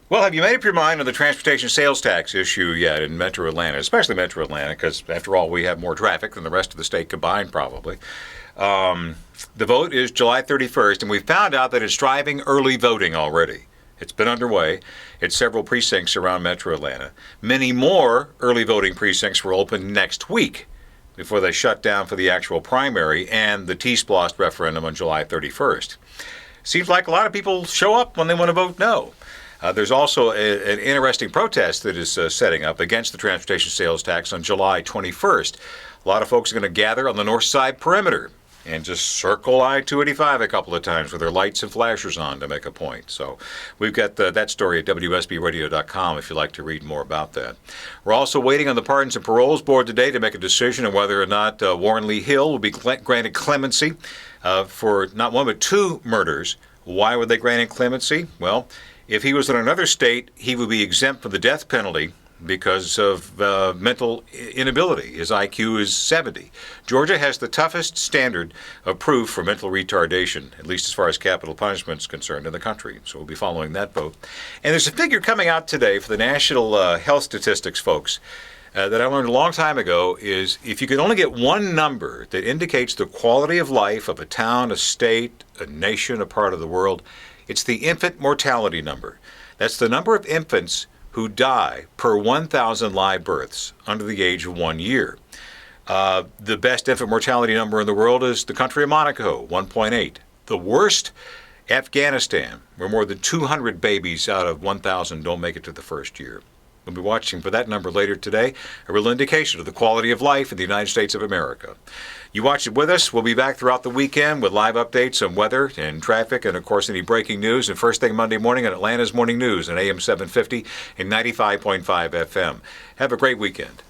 Well, have you made up your mind on the transportation sales tax issue yet in Metro Atlanta, especially Metro Atlanta, because after all, we have more traffic than the rest of the state combined, probably. The vote is July 31st, and we found out that it's driving early voting already. It's been underway at several precincts around Metro Atlanta. Many more early voting precincts will open next week before they shut down for the actual primary and the T-Splost referendum on July 31st. Seems like a lot of people show up when they want to vote no. There's also an interesting protest that is setting up against the transportation sales tax on July 21st. A lot of folks are going to gather on the north side perimeter and just circle I-285 a couple of times with their lights and flashers on to make a point. So we've got that story at WSBRadio.com if you'd like to read more about that. We're also waiting on the Pardons and Paroles Board today to make a decision on whether or not Warren Lee Hill will be granted clemency for not one but two murders. Why would they grant him clemency? Well, if he was in another state, he would be exempt from the death penalty because of mental inability. His IQ is 70. Georgia has the toughest standard of proof for mental retardation, at least as far as capital punishment is concerned, in the country. So we'll be following that vote. And there's a figure coming out today for the national health statistics folks that I learned a long time ago is if you could only get one number that indicates the quality of life of a town, a state, a nation, a part of the world, it's the infant mortality number. That's the number of infants who die per 1,000 live births under the age of 1 year. The best infant mortality number in the world is the country of Monaco, 1.8. The worst, Afghanistan, where more than 200 babies out of 1,000 don't make it to the first year. We'll be watching for that number later today, a real indication of the quality of life in the United States of America. You watch it with us. We'll be back throughout the weekend with live updates on weather and traffic and, of course, any breaking news. And first thing Monday morning on Atlanta's Morning News on AM 750 and 95.5 FM. Have a great weekend.